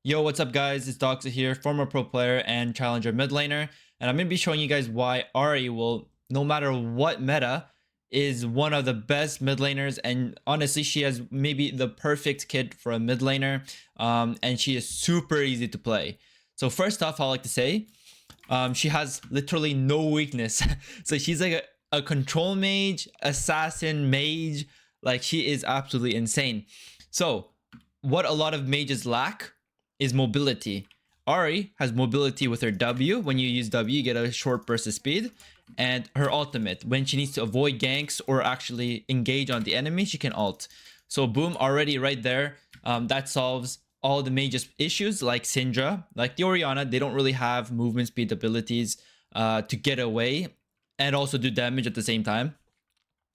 Yo, what's up guys? It's Doxa here, former pro player and challenger mid laner, and I'm going to be showing you guys why Ahri will, no matter what meta, is one of the best mid laners, and honestly she has maybe the perfect kit for a mid laner, and she is super easy to play. So first off, I like to say, she has literally no weakness. So she's like a control mage, assassin, mage, like she is absolutely insane. So what a lot of mages lack is mobility. Ahri has mobility with her W. When you use W, you get a short burst of speed. And her ultimate, when she needs to avoid ganks or actually engage on the enemy, she can ult. So boom, already right there, that solves all the major issues like Syndra, like the Orianna. They don't really have movement speed abilities to get away and also do damage at the same time.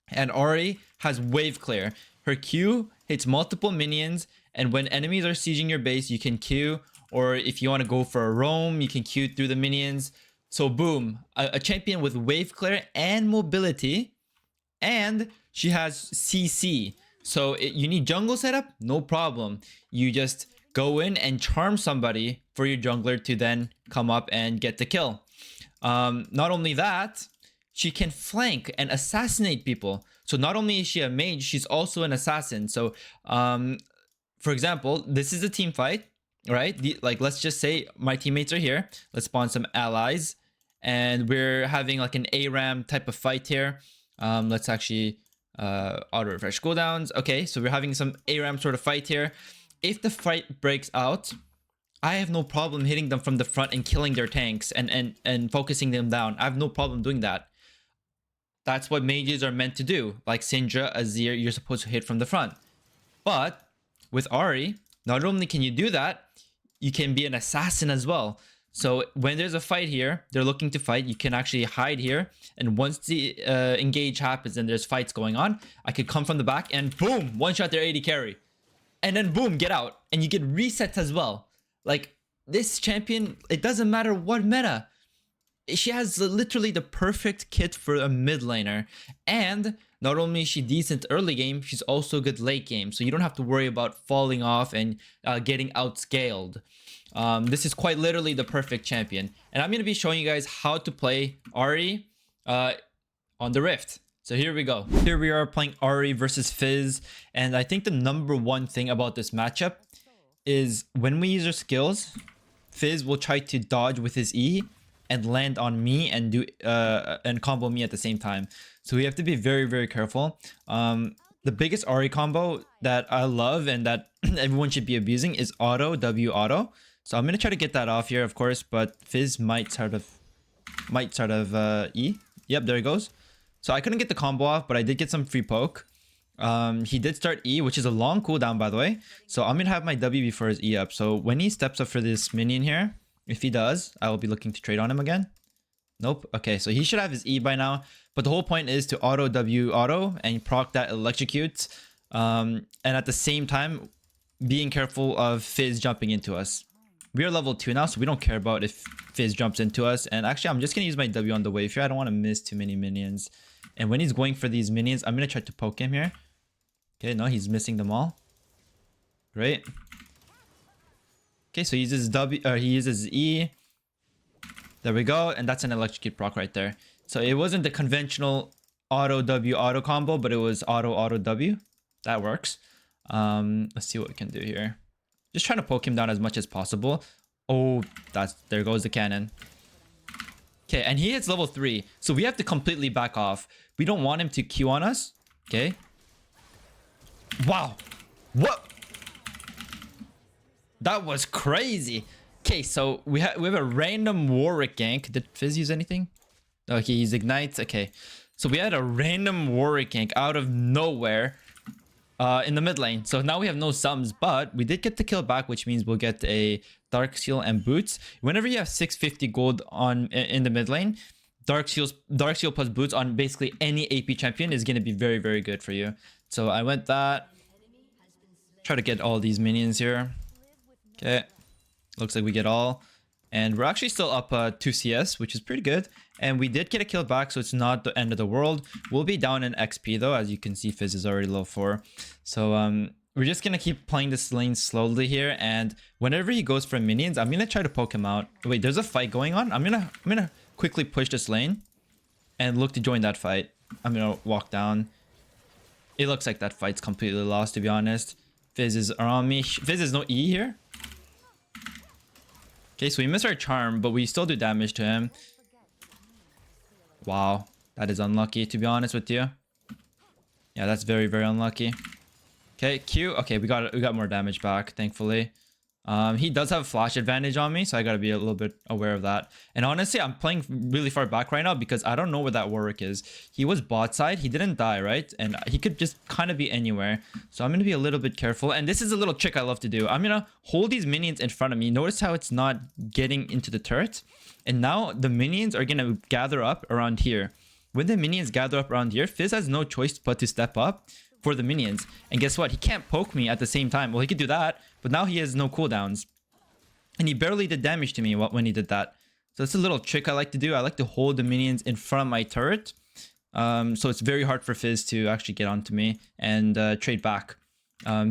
And Ahri has wave clear. Her Q hits multiple minions, and when enemies are sieging your base, you can Q, or if you want to go for a roam, you can Q through the minions. So boom, a champion with wave clear and mobility, and she has CC. So you need jungle setup? No problem. You just go in and charm somebody for your jungler to then come up and get the kill. Not only that, she can flank and assassinate people. So not only is she a mage, she's also an assassin. So for example, this is a team fight, right? Like let's just say my teammates are here. Let's spawn some allies, and we're having like an ARAM type of fight here. Let's actually auto refresh cooldowns. Okay, so we're having some ARAM sort of fight here. If the fight breaks out, I have no problem hitting them from the front and killing their tanks and focusing them down. I have no problem doing that. That's what mages are meant to do. Like Syndra, Azir, you're supposed to hit from the front. But with Ahri, not only can you do that, you can be an assassin as well. So when there's a fight here, they're looking to fight, you can actually hide here. And once the engage happens and there's fights going on, I could come from the back and boom, one shot their AD carry. And then boom, get out. And you get resets as well. Like this champion, it doesn't matter what meta. She has literally the perfect kit for a mid laner. And not only is she decent early game, she's also good late game. So you don't have to worry about falling off and getting outscaled. This is quite literally the perfect champion. And I'm going to be showing you guys how to play Ahri on the Rift. So here we go. Here we are playing Ahri versus Fizz. And I think the number one thing about this matchup is when we use our skills, Fizz will try to dodge with his E and land on me and do and combo me at the same time. So we have to be very, very careful. The biggest Ahri combo that I love and that everyone should be abusing is auto, W auto. So I'm gonna try to get that off here, of course, but Fizz might sort of E. Yep, there he goes. So I couldn't get the combo off, but I did get some free poke. He did start E, which is a long cooldown, by the way. So I'm gonna have my W before his E up. So when he steps up for this minion here, if he does, I will be looking to trade on him again. Nope. Okay, so he should have his E by now. But the whole point is to auto W auto and proc that electrocute. And at the same time, being careful of Fizz jumping into us. We are level 2 now, so we don't care about if Fizz jumps into us. And actually, I'm just going to use my W on the wave here. I don't want to miss too many minions. And when he's going for these minions, I'm going to try to poke him here. Okay, no, he's missing them all. Great. Okay, so he uses he uses E. There we go, and that's an electrocute proc right there. So it wasn't the conventional auto W auto combo, but it was auto W. That works. Let's see what we can do here. Just trying to poke him down as much as possible. Oh, there goes the cannon. Okay, and he hits level 3, so we have to completely back off. We don't want him to Q on us. Okay. Wow. What? That was crazy. Okay, so we have a random Warwick gank. Did Fizz use anything? Okay, he's Ignite. Okay, so we had a random Warwick gank out of nowhere in the mid lane. So now we have no sums, but we did get the kill back, which means we'll get a Dark Seal and boots. Whenever you have 650 gold on in the mid lane, Dark Seal plus boots on basically any AP champion is going to be very, very good for you. So I went that. Try to get all these minions here. Okay, looks like we get all, and we're actually still up 2 CS, which is pretty good. And we did get a kill back, so it's not the end of the world. We'll be down in XP though. As you can see, Fizz is already low 4. So we're just gonna keep playing this lane slowly here, and whenever he goes for minions, I'm gonna try to poke him out. Wait, there's a fight going on. I'm gonna quickly push this lane and look to join that fight. I'm gonna walk down. It looks like that fight's completely lost, to be honest. Fizz is around me. Fizz is no E here. Okay, so we miss our charm, but we still do damage to him. Wow, that is unlucky, to be honest with you. Yeah, that's very, very unlucky. Okay, Q. Okay, we got more damage back, thankfully. He does have flash advantage on me, so I gotta be a little bit aware of that. And honestly, I'm playing really far back right now because I don't know where that Warwick is. He was bot side. He didn't die, right? And he could just kind of be anywhere. So I'm gonna be a little bit careful. And this is a little trick I love to do. I'm gonna hold these minions in front of me. Notice how it's not getting into the turret. And now the minions are gonna gather up around here. When the minions gather up around here, Fizz has no choice but to step up for the minions. And guess what? He can't poke me at the same time. Well, he could do that, but now he has no cooldowns. And he barely did damage to me when he did that. So it's a little trick I like to do. I like to hold the minions in front of my turret. So it's very hard for Fizz to actually get onto me and trade back.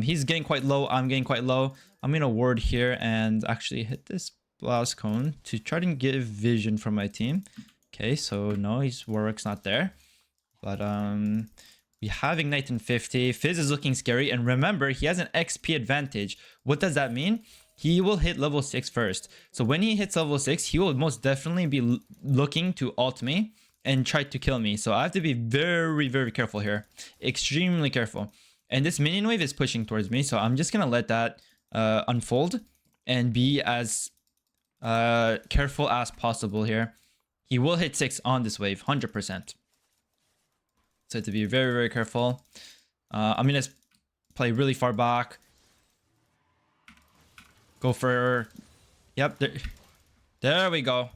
He's getting quite low. I'm getting quite low. I'm going to ward here and actually hit this blast cone to try to get vision from my team. Okay, so no, his Warwick's not there. But we have Ignite in 50. Fizz is looking scary. And remember, he has an XP advantage. What does that mean? He will hit level 6 first. So when he hits level 6, he will most definitely be looking to ult me and try to kill me. So I have to be very, very careful here. Extremely careful. And this minion wave is pushing towards me. So I'm just going to let that unfold and be as careful as possible here. He will hit 6 on this wave, 100%. So to be very, very careful. I'm going to play really far back. Go for... Yep, there we go.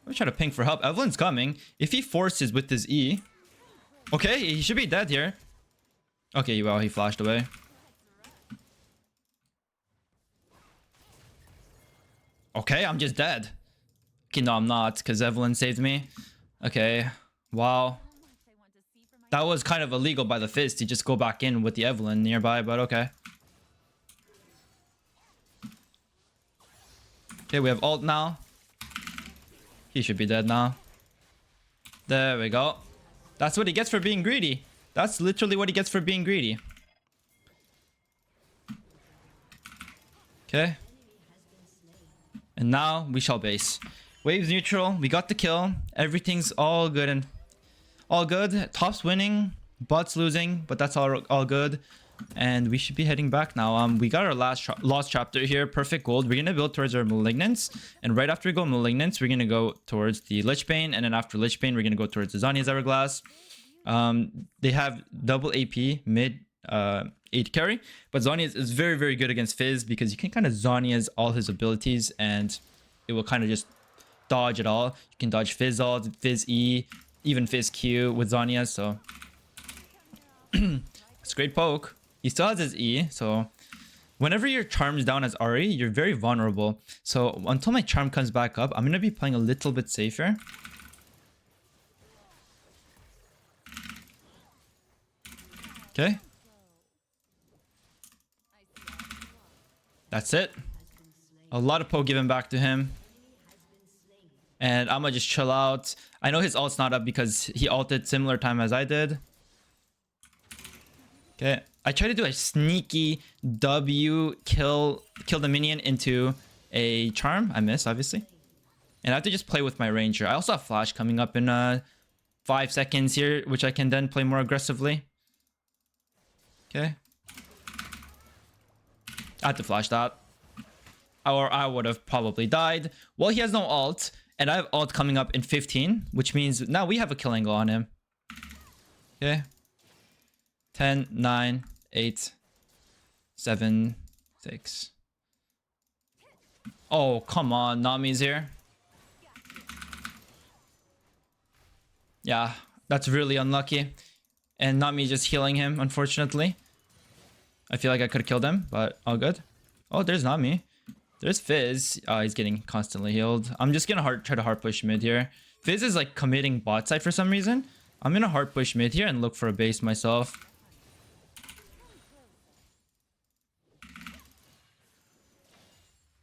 I'm trying to ping for help. Evelyn's coming. If he forces with his E... Okay, he should be dead here. Okay, well, he flashed away. Okay, I'm just dead. Okay, no, I'm not, because Evelyn saved me. Okay, wow. That was kind of illegal by the Fizz to just go back in with the Evelyn nearby, but okay. Okay, we have ult now. He should be dead now. There we go. That's what he gets for being greedy. That's literally what he gets for being greedy. Okay. And now we shall base. Waves neutral. We got the kill. Everything's all good and all good. Top's winning. Bot's losing, but that's all good. And we should be heading back now. We got our lost chapter here. Perfect gold. We're gonna build towards our malignants, and right after we go malignants, we're gonna go towards the Lichbane, and then after Lichbane, we're gonna go towards the Zhonya's Hourglass. They have double AP mid 8 carry, but Zhonya's is very, very good against Fizz because you can kind of Zhonya's all his abilities, and it will kind of just dodge it all. You can dodge Fizz ult, Fizz E, even Fizz Q with Zhonya's. So it's a great poke. He still has his E, so whenever your charm's down as Ahri, you're very vulnerable. So until my charm comes back up, I'm going to be playing a little bit safer. Okay. That's it. A lot of poke given back to him. And I'm going to just chill out. I know his ult's not up because he ulted similar time as I did. Okay. I tried to do a sneaky W, kill the minion into a charm. I missed, obviously. And I have to just play with my ranger. I also have flash coming up in 5 seconds here, which I can then play more aggressively. Okay. I had to flash that. Or I would have probably died. Well, he has no ult. And I have ult coming up in 15, which means now we have a kill angle on him. Okay. 10, 9, 8, 7, 6. Oh, come on. Nami's here. Yeah, that's really unlucky. And Nami just healing him, unfortunately. I feel like I could have killed him, but all good. Oh, there's Nami. There's Fizz. He's getting constantly healed. I'm just going to try to hard push mid here. Fizz is like committing bot side for some reason. I'm going to hard push mid here and look for a base myself.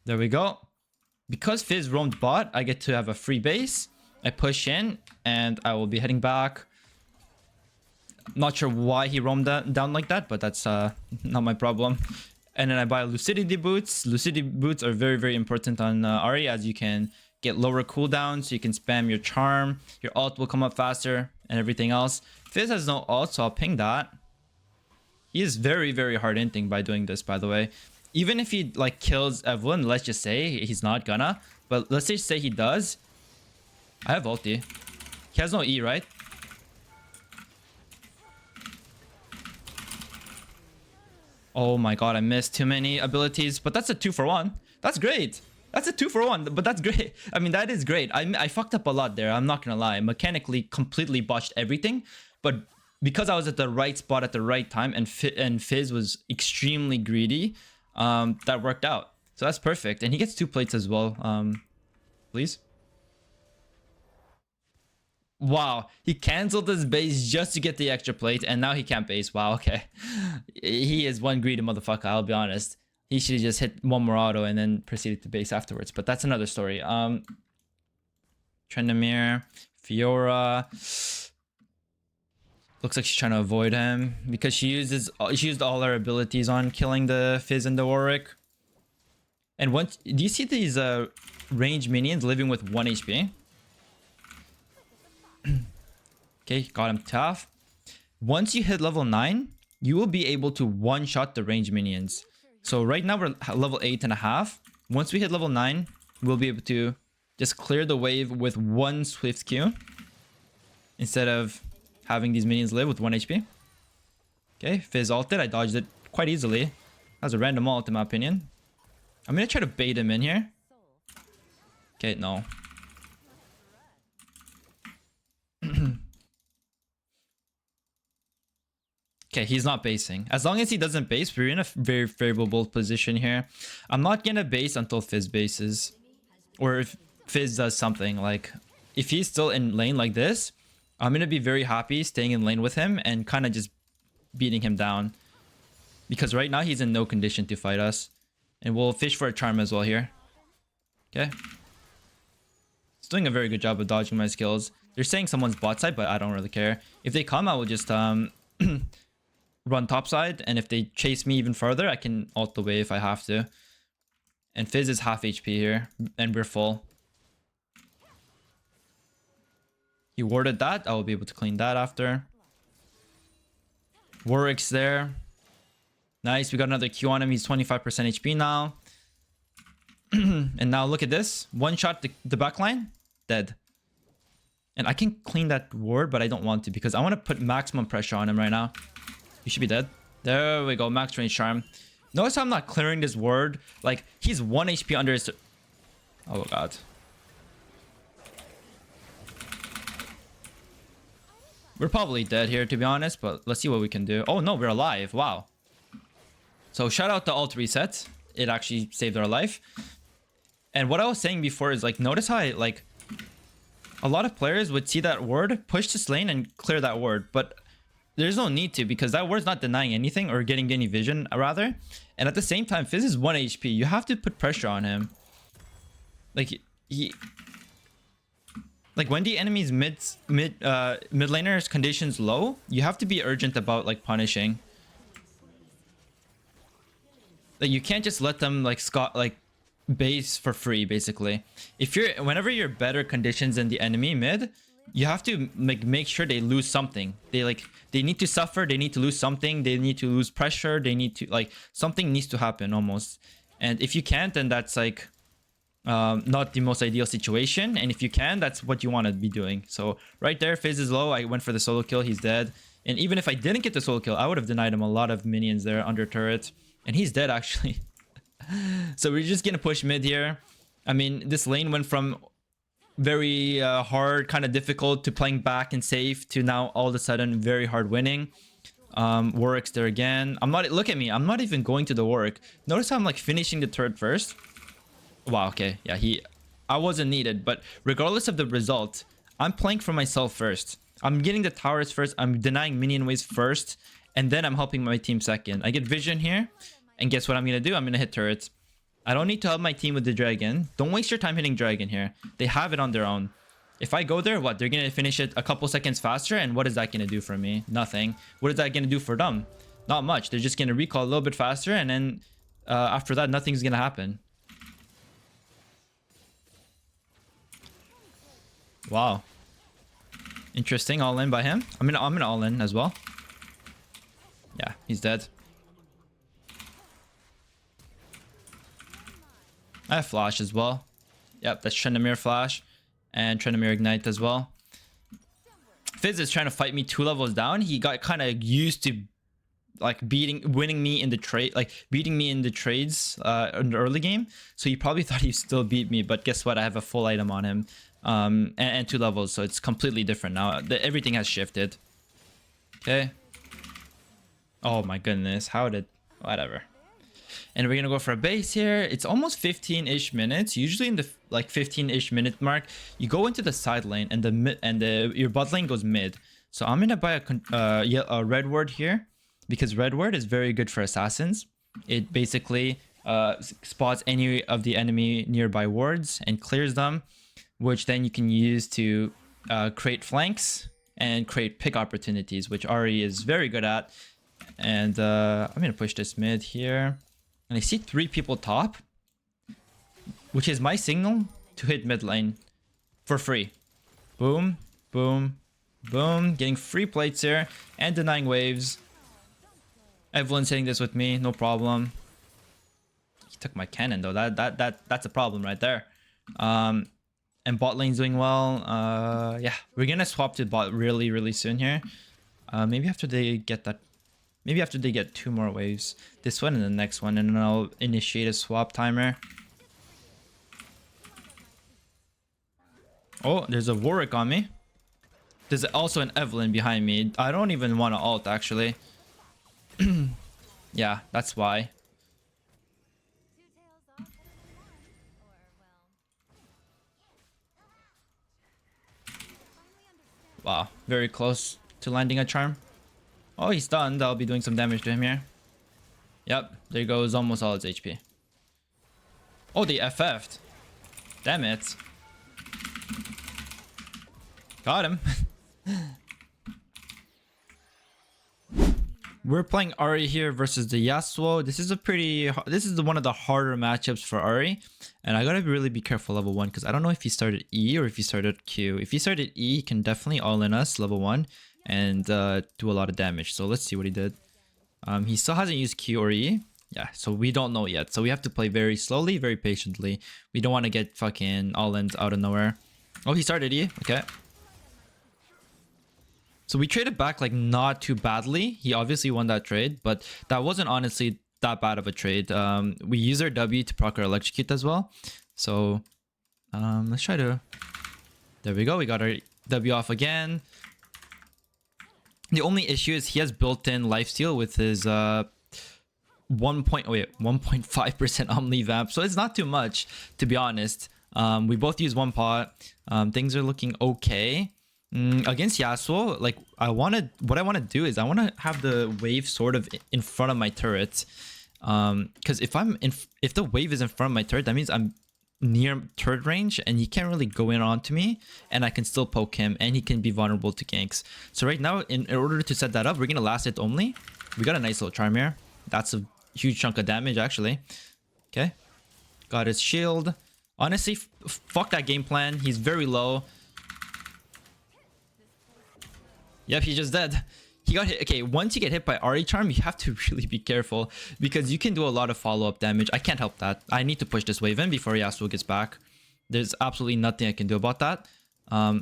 There we go. Because Fizz roamed bot, I get to have a free base. I push in, and I will be heading back. Not sure why he roamed down like that, but that's not my problem. And then I buy Lucidity Boots. Lucidity Boots are very, very important on Ahri, as you can get lower cooldowns, so you can spam your charm. Your ult will come up faster, and everything else. Fizz has no ult, so I'll ping that. He is very, very hard inting by doing this, by the way. Even if he like kills Evelyn, let's just say he's not gonna, but let's just say he does. I have ulti. He has no E, right? Oh my god, I missed too many abilities, but that's a 2-for-1. That's great. That's a 2-for-1, but that's great. I mean, that is great. I fucked up a lot there, I'm not gonna lie. Mechanically, completely botched everything, but because I was at the right spot at the right time and Fizz was extremely greedy, that worked out. So that's perfect. And he gets 2 plates as well. Please. Wow, he canceled his base just to get the extra plate, and now he can't base. Wow, okay. He is one greedy motherfucker, I'll be honest. He should have just hit one more auto and then proceeded to base afterwards, but that's another story. Trendamir, Fiora. Looks like she's trying to avoid him because she used all her abilities on killing the Fizz and the Warwick. And once, do you see these range minions living with 1 HP? Okay, got him tough. Once you hit level 9, you will be able to one-shot the range minions. So right now we're level 8.5. Once we hit level 9, we'll be able to just clear the wave with 1 swift Q instead of having these minions live with 1 HP. Okay, Fizz ulted. I dodged it quite easily. That was a random ult in my opinion. I'm gonna try to bait him in here. Okay, no. Okay, he's not basing. As long as he doesn't base, we're in a very favorable position here. I'm not gonna base until Fizz bases. Or if Fizz does something. Like, if he's still in lane like this, I'm gonna be very happy staying in lane with him and kind of just beating him down. Because right now he's in no condition to fight us. And we'll fish for a charm as well here. Okay. He's doing a very good job of dodging my skills. They're saying someone's bot side, but I don't really care. If they come, I will just run top side. And if they chase me even further, I can ult the way if I have to. And Fizz is half HP here. And we're full. He warded that. I will be able to clean that after. Warwick's there. Nice. We got another Q on him. He's 25% HP now. And now look at this. One shot the backline. Dead. And I can clean that ward, but I don't want to because I want to put maximum pressure on him right now. He should be dead. There we go. Max range charm. Notice how I'm not clearing this ward. Like, he's 1 HP under his... Oh, God. We're probably dead here, to be honest, but let's see what we can do. Oh, no, we're alive. Wow. So, shout out to alt reset. It actually saved our life. And what I was saying before is, like, notice how a lot of players would see that ward, push this lane, and clear that ward. But there's no need to, because that ward's not denying anything or getting any vision, rather. And at the same time, Fizz is 1 HP. You have to put pressure on him. Like, like when the enemy's mid laner's conditions low, you have to be urgent about like punishing. Like you can't just let them like base for free basically. If you're whenever you're better conditions than the enemy mid, you have to make sure they lose something. They need to suffer, they need to lose something, they need to lose pressure, they need to something needs to happen almost. And if you can't, then that's like not the most ideal situation, and if you can, that's what you want to be doing. So right there, Fizz is low. I went for the solo kill. He's dead. And even if I didn't get the solo kill, I would have denied him a lot of minions there under turret, and he's dead actually. So we're just gonna push mid here. I mean, this lane went from very hard, kind of difficult, to playing back and safe, to now all of a sudden very hard winning. Warwick's there again. Look at me, I'm not even going to the Warwick. Notice how I'm like finishing the turret first. Wow, okay, yeah, I wasn't needed, but regardless of the result, I'm playing for myself first. I'm getting the towers first, I'm denying minion waves first, and then I'm helping my team second. I get vision here, and guess what I'm gonna do? I'm gonna hit turrets. I don't need to help my team with the dragon. Don't waste your time hitting dragon here. They have it on their own. If I go there, what? They're going to finish it a couple seconds faster. And what is that going to do for me? Nothing. What is that going to do for them? Not much. They're just going to recall a little bit faster. And then after that, nothing's going to happen. Wow. Interesting. All in by him. I'm gonna all in as well. Yeah, he's dead. I have flash as well. Yep, that's Tryndamere flash. And Tryndamere ignite as well. Fizz is trying to fight me 2 levels down. He got kind of used to like winning me in the trade, like beating me in the trades in the early game. So he probably thought he still beat me, but guess what? I have a full item on him. And 2 levels, so it's completely different now. Everything has shifted. Okay. Oh my goodness, how did... whatever. And we're gonna go for a base here. It's almost 15-ish minutes. Usually in the like 15-ish minute mark, you go into the side lane and your bot lane goes mid. So I'm gonna buy a red ward here because red ward is very good for assassins. It basically spots any of the enemy nearby wards and clears them, which then you can use to create flanks and create pick opportunities, which Ahri is very good at. And I'm gonna push this mid here. And I see 3 people top, which is my signal to hit mid lane for free. Boom, boom, boom. Getting free plates here and denying waves. Everyone's hitting this with me, no problem. He took my cannon though. That's a problem right there. And bot lane's doing well. Yeah, we're gonna swap to bot really soon here. Maybe after they get that. Maybe after they get 2 more waves. This one and the next one. And then I'll initiate a swap timer. Oh, there's a Warwick on me. There's also an Evelyn behind me. I don't even want to ult, actually. Yeah, that's why. Wow, very close to landing a charm. Oh, he's stunned. I'll be doing some damage to him here. Yep, there goes almost all his HP. Oh, they FF'd. Damn it. Got him. We're playing Ahri here versus the Yasuo. This is one of the harder matchups for Ahri. And I gotta really be careful level 1 because I don't know if he started E or if he started Q. If he started E, he can definitely all in us level 1 and do a lot of damage. So let's see what he did. He still hasn't used Q or E. Yeah, so we don't know yet. So we have to play very slowly, very patiently. We don't want to get fucking all-ins out of nowhere. Oh, he started E. Okay. So we traded back like not too badly. He obviously won that trade, but that wasn't honestly that bad of a trade. We used our W to proc our electrocute as well. So let's try to... There we go. We got our W off again. The only issue is he has built-in lifesteal with his 1.5% Omni Vamp. So it's not too much, to be honest. We both use 1 pot. Things are looking okay. Against Yasuo, like what I want to do is I want to have the wave sort of in front of my turret. Because if the wave is in front of my turret, that means I'm near turret range and he can't really go in onto me, and I can still poke him and he can be vulnerable to ganks. So right now, in order to set that up, we're gonna last it only. We got a nice little charm here. That's a huge chunk of damage actually. Okay, got his shield. Honestly, fuck that game plan. He's very low. Yep, he's just dead. He got hit. Okay, once you get hit by Ahri charm, you have to really be careful because you can do a lot of follow-up damage. I can't help that. I need to push this wave in before Yasuo gets back. There's absolutely nothing I can do about that. Okay,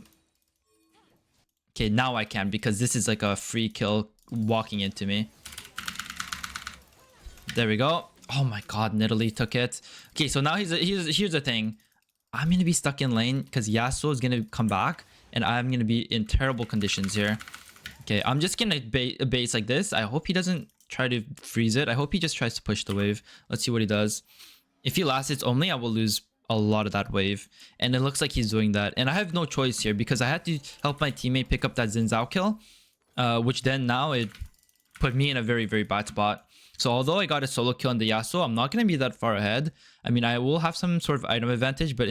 now I can because this is like a free kill walking into me. There we go. Oh my god, Nidalee took it. Okay, so now here's the thing. I'm gonna be stuck in lane because Yasuo is gonna come back and I'm gonna be in terrible conditions here. Okay, I'm just gonna base like this. I hope he doesn't try to freeze it. I hope he just tries to push the wave. Let's see what he does. If he lasts hits only, I will lose a lot of that wave. And it looks like he's doing that. And I have no choice here because I had to help my teammate pick up that Xin Zhao kill. Which then now it put me in a very, very bad spot. So although I got a solo kill on the Yasuo, I'm not going to be that far ahead. I mean, I will have some sort of item advantage, but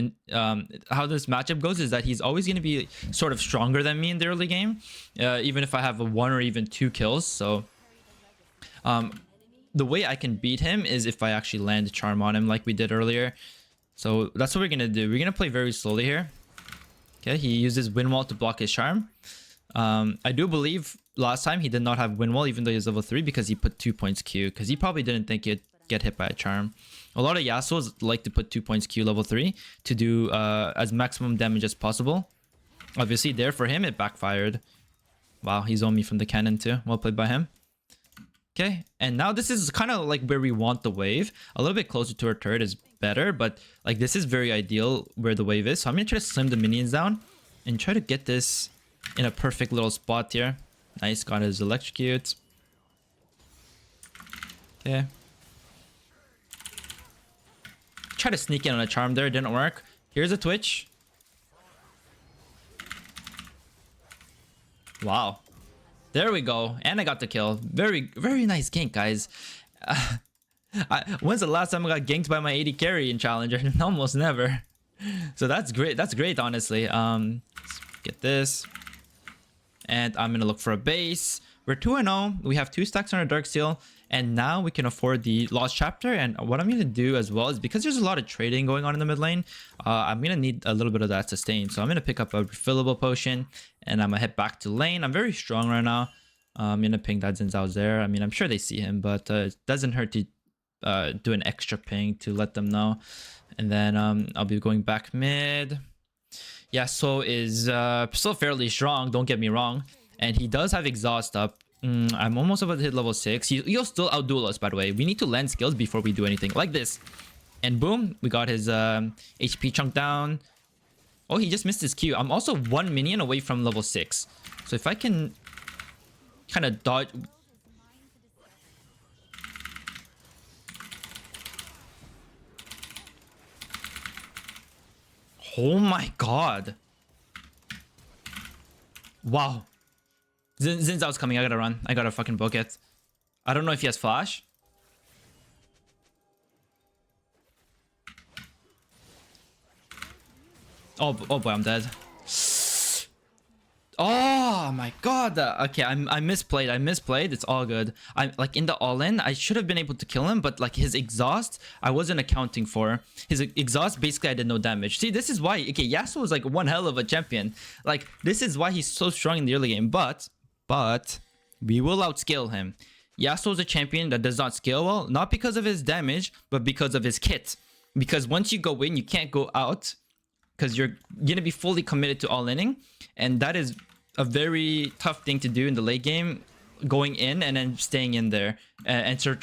how this matchup goes is that he's always going to be sort of stronger than me in the early game, even if I have a 1 or even 2 kills. So the way I can beat him is if I actually land a charm on him like we did earlier. So that's what we're going to do. We're going to play very slowly here. Okay, he uses wind wall to block his charm. I do believe last time he did not have wind wall even though he was level 3 because he put 2 points Q because he probably didn't think he'd get hit by a charm. A lot of Yasuos like to put 2 points Q level 3 to do as maximum damage as possible. Obviously there for him it backfired. Wow, he's on me from the cannon too. Well played by him. Okay, and now this is kind of like where we want the wave. A little bit closer to our turret is better, but like this is very ideal where the wave is. So I'm gonna try to slim the minions down and try to get this in a perfect little spot here. Nice, got his electrocute. Okay. Try to sneak in on a charm there, didn't work. Here's a twitch. Wow. There we go. And I got the kill. Very, very nice gank, guys. When's the last time I got ganked by my 80 carry in Challenger? Almost never. So that's great. That's great, honestly. Let's get this. And I'm going to look for a base. We're 2-0. We have 2 stacks on our Dark Steel. And now we can afford the Lost Chapter. And what I'm going to do as well is because there's a lot of trading going on in the mid lane, I'm going to need a little bit of that sustain. So I'm going to pick up a refillable potion and I'm going to head back to lane. I'm very strong right now. I'm going to ping that Xin Zhao's there. I mean, I'm sure they see him, but it doesn't hurt to do an extra ping to let them know. And then I'll be going back mid. Yasuo is still fairly strong, don't get me wrong. And he does have exhaust up. I'm almost about to hit level 6. He'll still outduel us, by the way. We need to land skills before we do anything. Like this. And boom, we got his HP chunk down. Oh, he just missed his Q. I'm also 1 minion away from level 6. So if I can kind of dodge... Oh my god. Wow. Xin Zhao's coming. I gotta run. I gotta fucking book it. I don't know if he has flash. Oh boy, I'm dead. Oh my god. Okay, I misplayed. I misplayed. It's all good. I'm like in the all-in. I should have been able to kill him, but like his exhaust, I wasn't accounting for. His exhaust, basically, I did no damage. See, this is why. Okay, Yasuo is like one hell of a champion. Like this is why he's so strong in the early game. But we will outscale him. Yasuo is a champion that does not scale well, not because of his damage, but because of his kit. Because once you go in, you can't go out because you're gonna be fully committed to all-inning, and that is a very tough thing to do in the late game, going in and then staying in there and sort of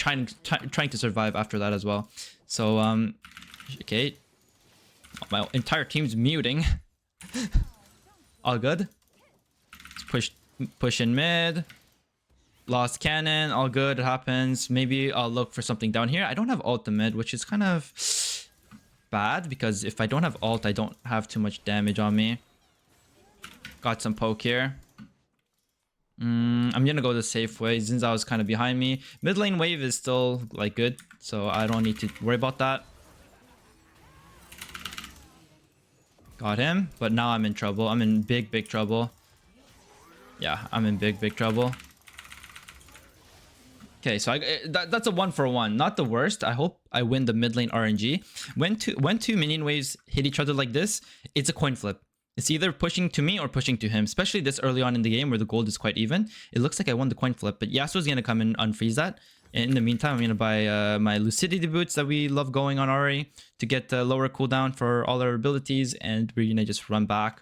trying to survive after that as well. So okay, my entire team's muting. All good. Let's push in mid. Lost cannon, all good. It happens. Maybe I'll look for something down here. I don't have ultimate, which is kind of bad because if I don't have ult, I don't have too much damage on me. Got some poke here. I'm gonna go the safe way. Xin Zhao is kind of behind me. Mid lane wave is still like good, so I don't need to worry about that. Got him, but now I'm in trouble. I'm in big trouble. Yeah, I'm in big trouble. Okay, so that's a 1-for-1. Not the worst. I hope I win the mid lane RNG. When two minion waves hit each other like this, it's a coin flip. It's either pushing to me or pushing to him, especially this early on in the game where the gold is quite even. It looks like I won the coin flip, but Yasuo's going to come and unfreeze that. And in the meantime, I'm going to buy my Lucidity boots that we love going on Ahri to get lower cooldown for all our abilities, and we're going to just run back.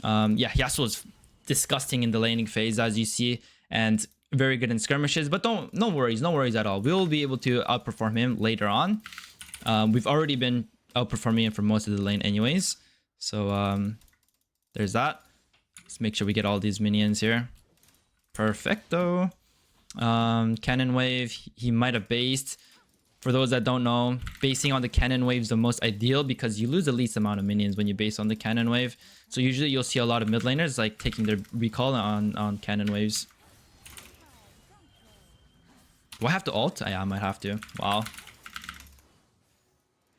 Yeah, Yasuo's disgusting in the laning phase, as you see, and very good in skirmishes, but no worries at all. We'll be able to outperform him later on. We've already been outperforming him for most of the lane anyways, so there's that. Let's make sure we get all these minions here. Perfecto. Cannon wave, he might have based. For those that don't know, basing on the cannon wave is the most ideal because you lose the least amount of minions when you base on the cannon wave. So usually you'll see a lot of mid laners like taking their recall on cannon waves. Do I have to ult? Yeah, I might have to. Wow.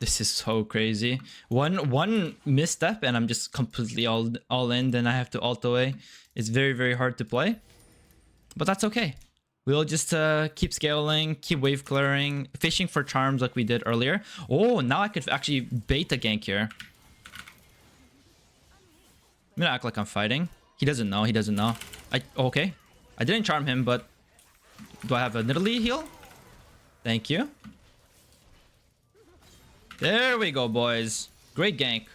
This is so crazy. One misstep and I'm just completely all in. Then I have to ult away. It's very hard to play, but that's okay. We'll just keep scaling, keep wave clearing, fishing for charms like we did earlier. Oh, now I could actually bait the gank here. I'm gonna act like I'm fighting. He doesn't know. He doesn't know. Okay. I didn't charm him, but do I have a Nidalee heal? Thank you. There we go, boys. Great gank.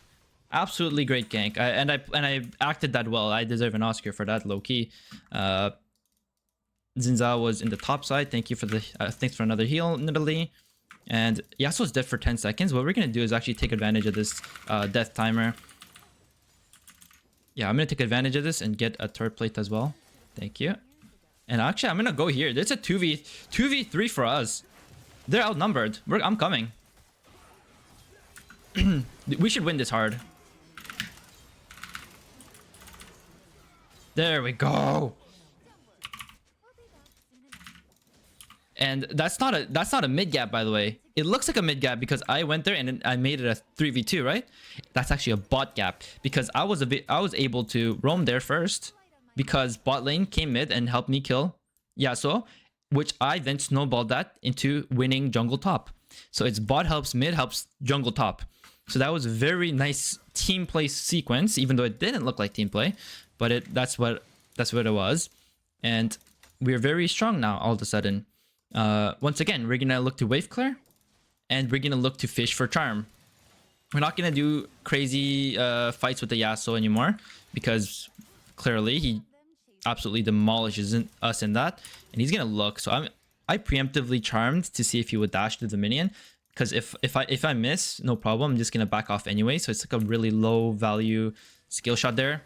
Absolutely great gank. I acted that well. I deserve an Oscar for that, low key. Zinza was in the top side. Thank you for the thanks for another heal, Nidalee. And Yasuo's dead for 10 seconds. What we're gonna do is actually take advantage of this death timer. Yeah, I'm gonna take advantage of this and get a turret plate as well. Thank you. And actually, I'm gonna go here. There's a 2v3 for us. They're outnumbered. I'm coming. We should win this hard. There we go. And that's not a mid gap, by the way. It looks like a mid gap because I went there and I made it a 3v2, right? That's actually a bot gap because I was able to roam there first because bot lane came mid and helped me kill Yasuo, which I then snowballed that into winning jungle top. So it's bot helps mid helps jungle top. So that was a very nice team play sequence, even though it didn't look like team play, but that's what it was. And we're very strong now all of a sudden. Once again, we're gonna look to wave clear and we're gonna look to fish for charm. We're not gonna do crazy fights with the Yasuo anymore because clearly he absolutely demolishes us in that, and he's gonna look. So I preemptively charmed to see if he would dash to the minion, because if I miss, no problem, I'm just gonna back off anyway. So it's like a really low value skill shot there.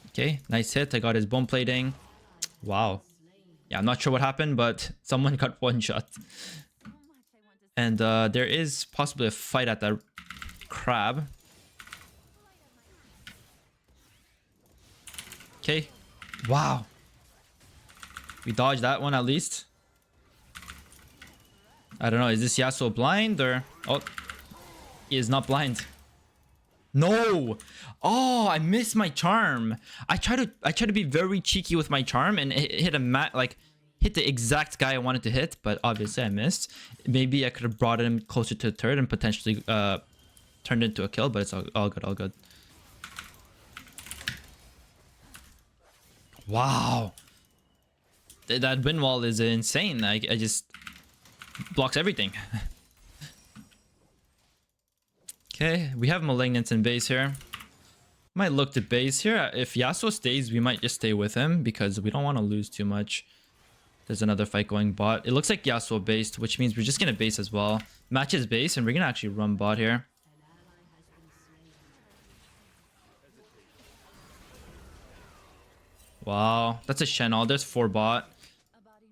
Okay, nice hit. I got his bone plating. Wow. Yeah, I'm not sure what happened, but someone got one shot. And there is possibly a fight at the crab. Okay. Wow. We dodged that one at least. I don't know. Is this Yasuo blind or... Oh, he is not blind. No. Oh, I missed my charm. I try to be very cheeky with my charm and hit hit the exact guy I wanted to hit, but obviously I missed. Maybe I could have brought him closer to the turret and potentially turned into a kill, but it's all good, all good. Wow. That wind wall is insane. I just blocks everything. Okay, we have Malignant in base here. Might look to base here. If Yasuo stays, we might just stay with him because we don't want to lose too much. There's another fight going bot. It looks like Yasuo based, which means we're just going to base as well. Match his base, and we're going to actually run bot here. Wow, that's a Shen all. There's 4 bot.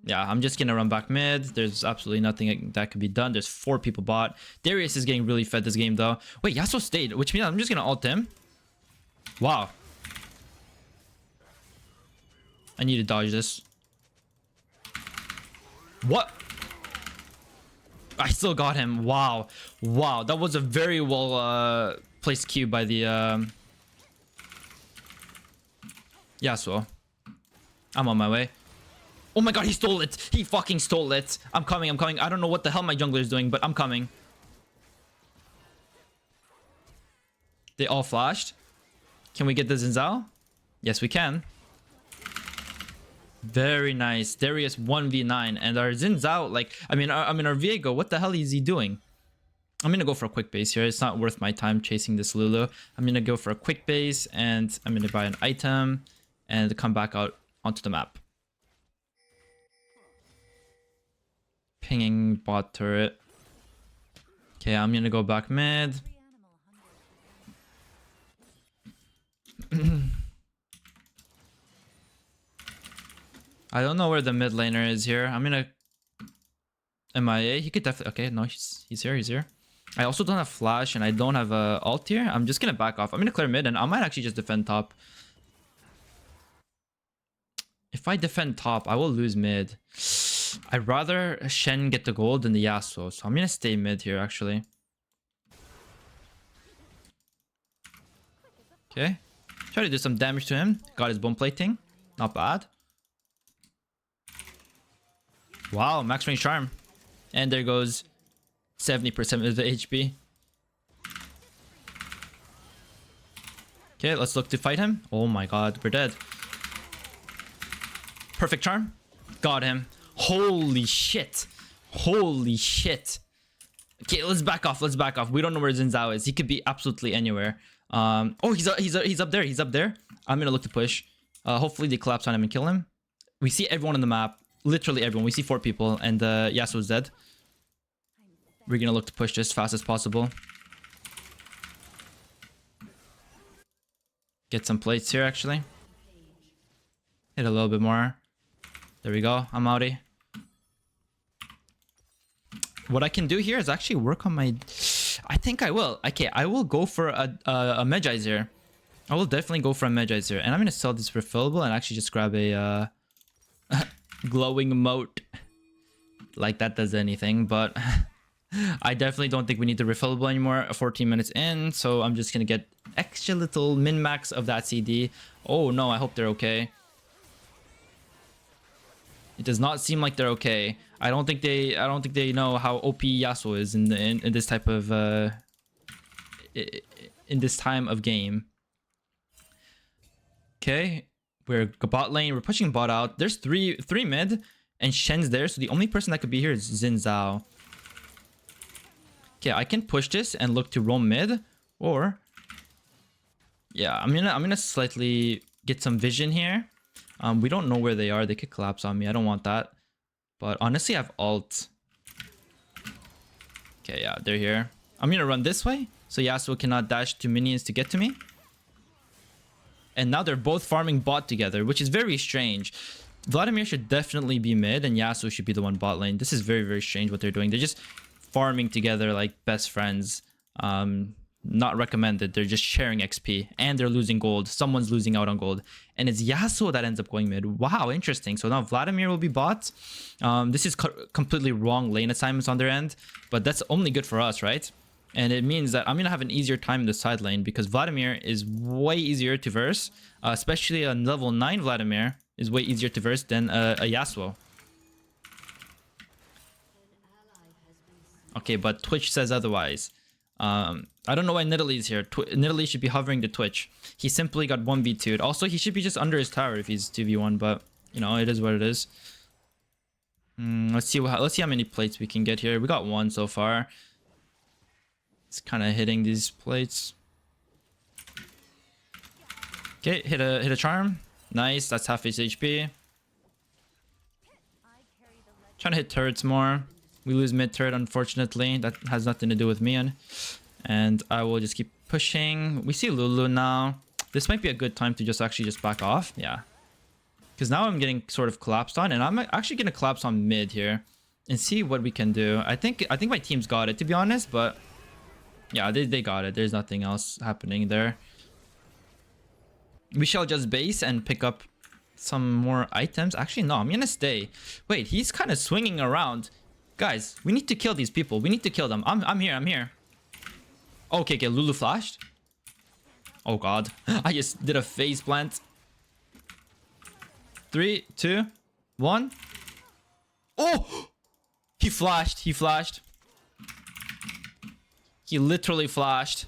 Yeah, I'm just gonna run back mid. There's absolutely nothing that could be done. There's 4 people bot. Darius is getting really fed this game though. Wait, Yasuo stayed, which means I'm just gonna ult him. Wow. I need to dodge this. What? I still got him. Wow. Wow, that was a very well placed Q by the Yasuo. I'm on my way. Oh my god, he stole it. He fucking stole it. I'm coming, I'm coming. I don't know what the hell my jungler is doing, but I'm coming. They all flashed. Can we get the Zinzao? Yes, we can. Very nice. Darius 1v9. And our Zinzao, like, I mean, our Viego, what the hell is he doing? I'm gonna go for a quick base here. It's not worth my time chasing this Lulu. I'm gonna go for a quick base and I'm gonna buy an item and come back out onto the map. Pinging bot turret. Okay, I'm gonna go back mid. I don't know where the mid laner is here. I'm gonna MIA. He could definitely... Okay, no, he's here, he's here. I also don't have flash and I don't have a ult here. I'm just gonna back off. I'm gonna clear mid and I might actually just defend top. If I defend top, I will lose mid. I'd rather Shen get the gold than the Yasuo, so I'm gonna stay mid here actually. Okay. Try to do some damage to him. Got his bone plating. Not bad. Wow, max range charm. And there goes 70% of the HP. Okay, let's look to fight him. Oh my god, we're dead. Perfect charm. Got him. Holy shit. Holy shit. Okay, let's back off. Let's back off. We don't know where Xin Zhao is. He could be absolutely anywhere. Oh, he's up there. He's up there. I'm gonna look to push. Hopefully they collapse on him and kill him. We see everyone on the map. Literally everyone. We see 4 people, and Yasuo's dead. We're gonna look to push this as fast as possible. Get some plates here, actually. Hit a little bit more. There we go. I'm outie. What I can do here is actually work on my... I think I will. Okay, I will go for a Magizer. I will definitely go for a Magizer. And I'm going to sell this refillable and actually just grab a glowing moat. Like that does anything, but I definitely don't think we need the refillable anymore. 14 minutes in, so I'm just going to get extra little min-max of that CD. Oh no, I hope they're okay. It does not seem like they're okay. I don't think they know how OP Yasuo is in this type of in this time of game. Okay, we're bot lane. We're pushing bot out. There's three mid, and Shen's there. So the only person that could be here is Xin Zhao. Okay, I can push this and look to roam mid, or yeah, I'm gonna slightly get some vision here. We don't know where they are. They could collapse on me. I don't want that. But honestly, I have ult. Okay, yeah, they're here. I'm gonna run this way, so Yasuo cannot dash to minions to get to me. And now they're both farming bot together, which is very strange. Vladimir should definitely be mid, and Yasuo should be the one bot lane. This is very, very strange what they're doing. They're just farming together like best friends. Not recommended. They're just sharing XP, and they're losing gold. Someone's losing out on gold, and it's Yasuo that ends up going mid. Wow, interesting. So now Vladimir will be bot. This is completely wrong lane assignments on their end, but that's only good for us, right? And it means that I'm gonna have an easier time in the side lane because Vladimir is way easier to verse, especially a level 9 Vladimir is way easier to verse than a Yasuo. Okay, but Twitch says otherwise. I don't know why Nidalee here. Nidalee should be hovering to Twitch. He simply got 1v2'd. Also, he should be just under his tower if he's 2v1, but you know, it is what it is. Let's see how many plates we can get here. We got 1 so far. It's kind of hitting these plates. Okay, hit a charm. Nice, that's half his HP. Trying to hit turrets more. We lose mid turret, unfortunately. That has nothing to do with me. And I will just keep pushing. We see Lulu now. This might be a good time to just back off. Yeah. Because now I'm getting sort of collapsed on. And I'm actually going to collapse on mid here. And see what we can do. I think my team's got it, to be honest. But yeah, they got it. There's nothing else happening there. We shall just base and pick up some more items. Actually, no. I'm going to stay. Wait, he's kind of swinging around. Guys, we need to kill these people. We need to kill them. I'm here. Okay, Lulu flashed. Oh god. I just did a phase plant. 3, 2, 1. Oh! He flashed. He literally flashed.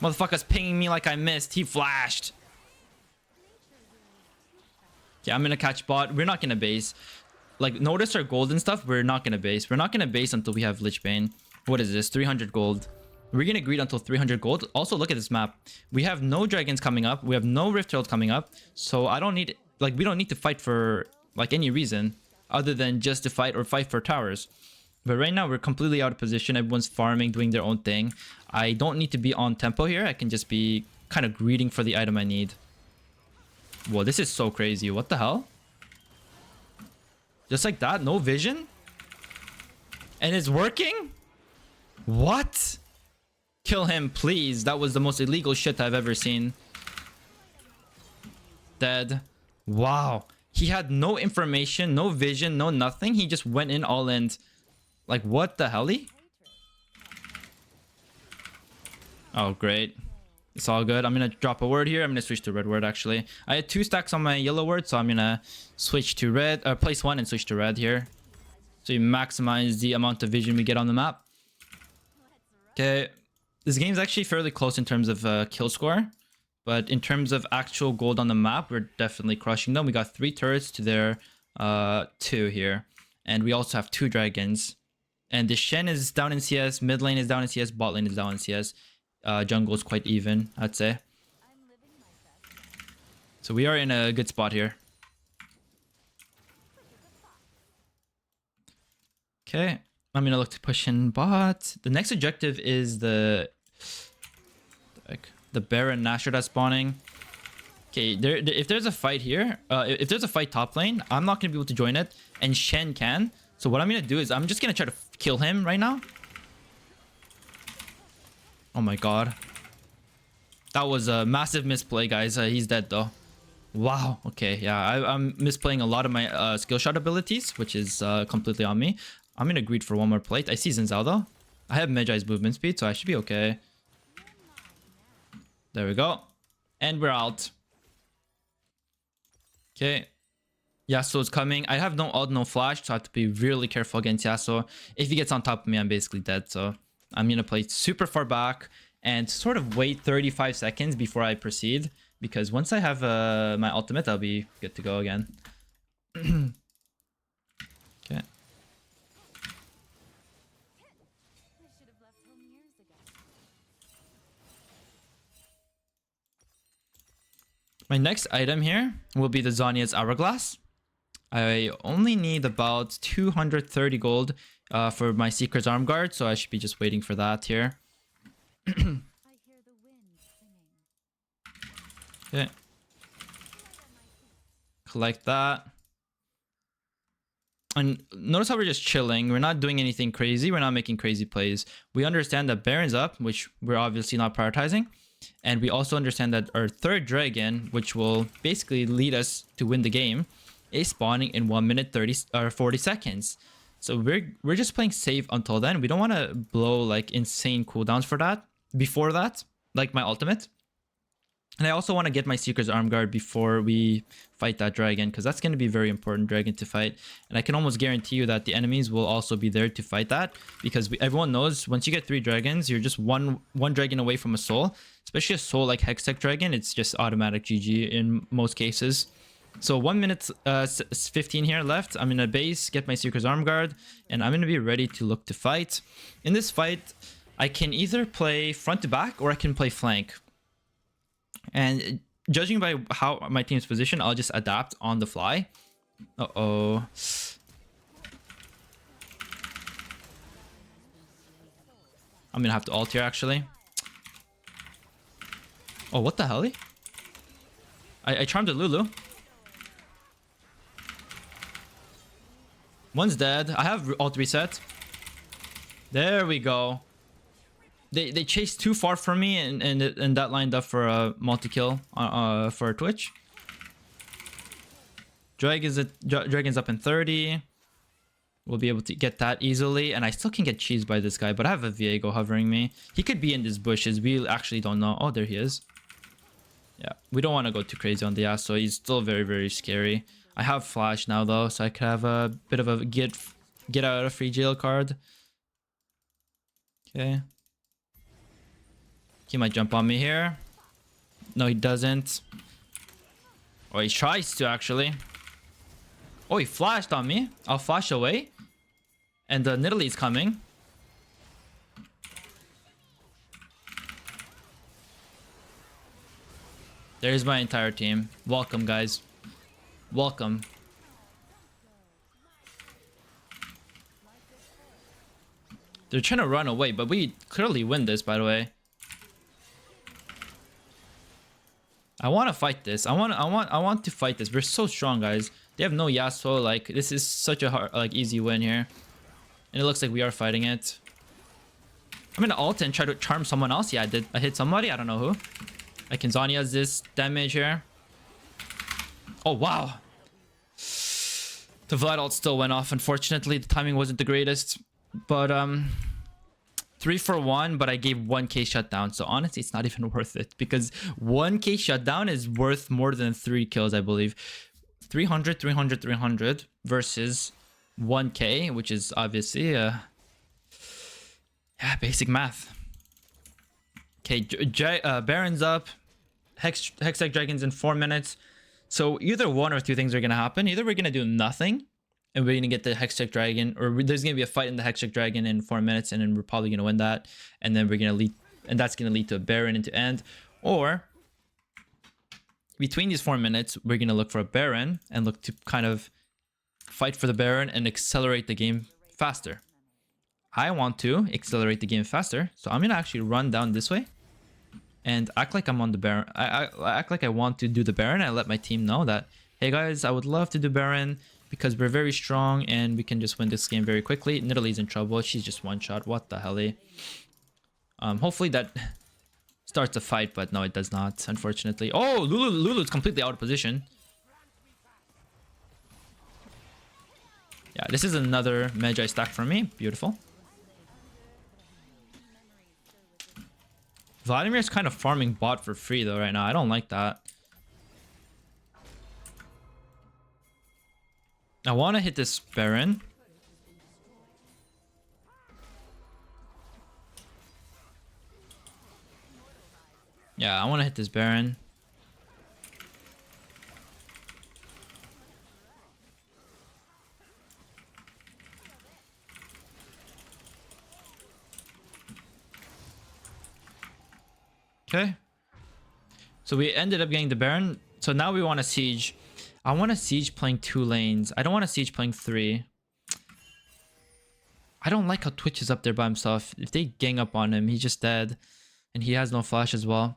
Motherfucker's pinging me like I missed. He flashed. Yeah, I'm gonna catch bot. We're not gonna base. Like, notice our gold and stuff. We're not gonna base. We're not gonna base until we have Lich Bane. What is this? 300 gold. We're gonna greed until 300 gold. Also, look at this map. We have no dragons coming up. We have no Rift Herald coming up. So I don't need... Like, we don't need to fight for, like, any reason. Other than just to fight or fight for towers. But right now, we're completely out of position. Everyone's farming, doing their own thing. I don't need to be on tempo here. I can just be kind of greeding for the item I need. Whoa, this is so crazy. What the hell? Just like that, no vision? And it's working? What? Kill him, please. That was the most illegal shit I've ever seen. Dead. Wow. He had no information, no vision, no nothing. He just went in all in. Like, what the hell? Oh, great. It's all good. I'm gonna drop a word here. I'm gonna switch to red word actually. I had 2 stacks on my yellow word, so I'm gonna switch to red, place 1 and switch to red here. So you maximize the amount of vision we get on the map. Okay, this game's actually fairly close in terms of kill score, but in terms of actual gold on the map, we're definitely crushing them. We got 3 turrets to their 2 here, and we also have 2 dragons. And the Shen is down in CS, mid lane is down in CS, bot lane is down in CS. Jungle is quite even, I'd say. So we are in a good spot here. Okay, I'm gonna look to push in bot. The next objective is the Baron Nashor that's spawning. Okay, if there's a fight here, if there's a fight top lane, I'm not gonna be able to join it, and Shen can. So what I'm gonna do is I'm just gonna try to kill him right now. Oh my god. That was a massive misplay, guys. He's dead though. Wow. Okay, yeah, I'm misplaying a lot of my skill shot abilities, which is completely on me. I'm gonna greed for 1 more plate. I see Zinzao though. I have Medjai's movement speed, so I should be okay. There we go. And we're out. Okay. Yasuo's coming. I have no ult, no flash, so I have to be really careful against Yasuo. If he gets on top of me, I'm basically dead, so I'm gonna play super far back and sort of wait 35 seconds before I proceed, because once I have my ultimate, I'll be good to go again. Okay. My next item here will be the Zhonya's Hourglass. I only need about 230 gold for my Seeker's Arm Guard, so I should be just waiting for that here. Okay. Collect that. And notice how we're just chilling. We're not doing anything crazy. We're not making crazy plays. We understand that Baron's up, which we're obviously not prioritizing. And we also understand that our 3rd dragon, which will basically lead us to win the game, is spawning in 1 minute 40 seconds. So we're just playing safe until then. We don't want to blow like insane cooldowns for that before that, like my ultimate. And I also want to get my Seeker's Arm Guard before we fight that dragon, because that's going to be a very important dragon to fight. And I can almost guarantee you that the enemies will also be there to fight that, because everyone knows once you get 3 dragons, you're just one dragon away from a soul. Especially a soul like Hextech Dragon, it's just automatic GG in most cases. So 1 minute 15 here left. I'm in a base, get my Seeker's Arm Guard, and I'm going to be ready to look to fight. In this fight, I can either play front to back or I can play flank. And judging by how my team's position, I'll just adapt on the fly. Uh-oh. I'm gonna have to ult here, actually. Oh, what the hell? I charmed a Lulu. One's dead. I have ult reset. There we go. They chased too far from me, and that lined up for a multi-kill for Twitch. Dragon's up in 30. We'll be able to get that easily, and I still can get cheesed by this guy, but I have a Viego hovering me. He could be in these bushes. We actually don't know. Oh, there he is. Yeah, we don't want to go too crazy on the Yasuo. He's still very, very scary. I have flash now though, so I could have a bit of a get out of free jail card. Okay. He might jump on me here. No, he doesn't. Oh, he tries to actually. Oh, he flashed on me. I'll flash away. And the Nidalee's coming. There's my entire team. Welcome, guys. Welcome. They're trying to run away, but we clearly win this, by the way. I want to fight this. I want to fight this. We're so strong, guys. They have no Yasuo. Like, this is such a hard, like, easy win here. And it looks like we are fighting it. I'm gonna ult and try to charm someone else. Yeah, I did. I hit somebody. I don't know who. I can Zhonya's this damage here. Oh, wow. The Vlad ult still went off. Unfortunately, the timing wasn't the greatest. But, 3 for 1, but I gave 1k shutdown. So honestly, it's not even worth it because 1k shutdown is worth more than 3 kills, I believe. 300, 300, 300 versus 1k, which is obviously yeah, basic math. Okay, Baron's up. Hextech Dragons in 4 minutes. So either one or two things are gonna happen. Either we're gonna do nothing and we're gonna get the Hextech Dragon, or there's gonna be a fight in the Hextech Dragon in 4 minutes, and then we're probably gonna win that, and then we're gonna lead, and that's gonna lead to a Baron into end. Or between these 4 minutes, we're gonna look for a Baron and look to kind of fight for the Baron and accelerate the game faster. I want to accelerate the game faster, so I'm gonna actually run down this way and act like I'm on the Baron. I act like I want to do the Baron. I let my team know that, hey guys, I would love to do Baron because we're very strong and we can just win this game very quickly. Nidalee's in trouble. She's just one shot. What the hell? Hopefully that starts a fight, but no, it does not, unfortunately. Oh, Lulu's completely out of position. Yeah, this is another Magi stack for me. Beautiful. Vladimir's kind of farming bot for free though right now. I don't like that. I want to hit this Baron. Yeah, I want to hit this Baron. Okay. So we ended up getting the Baron. So now we want to siege. I want to siege playing 2 lanes. I don't want to siege playing 3. I don't like how Twitch is up there by himself. If they gang up on him, he's just dead. And he has no flash as well.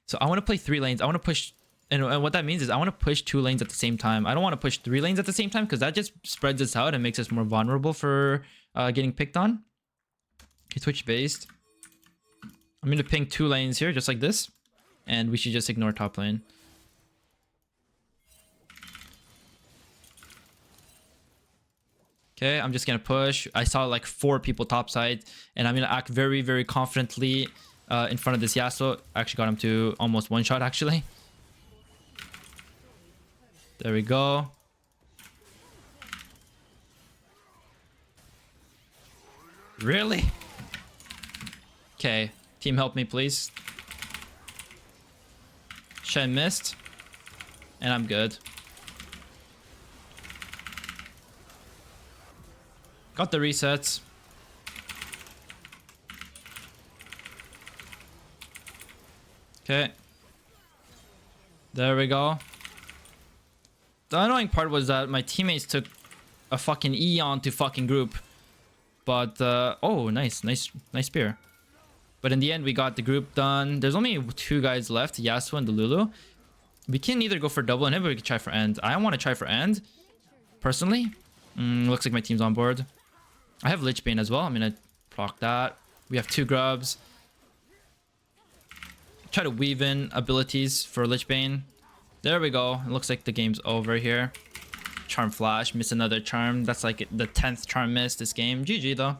So I want to play 3 lanes. I want to push... And what that means is I want to push 2 lanes at the same time. I don't want to push 3 lanes at the same time because that just spreads us out and makes us more vulnerable for getting picked on. Okay, Twitch based. I'm going to ping 2 lanes here, just like this. And we should just ignore top lane. Okay, I'm just going to push. I saw like 4 people topside. And I'm going to act very, very confidently in front of this Yasuo. I actually got him to almost 1 shot, actually. There we go. Really? Okay. Team, help me, please. Shen missed. And I'm good. Got the resets. Okay. There we go. The annoying part was that my teammates took a fucking Eon to fucking group. But, oh, nice spear. But in the end, we got the group done. There's only 2 guys left, Yasuo and the Lulu. We can either go for double inhib or we can try for end. I want to try for end, personally. Looks like my team's on board. I have Lich Bane as well. I'm going to proc that. We have 2 grubs. Try to weave in abilities for Lich Bane. There we go. It looks like the game's over here. Charm Flash. Miss another charm. That's like the 10th charm miss this game. GG though.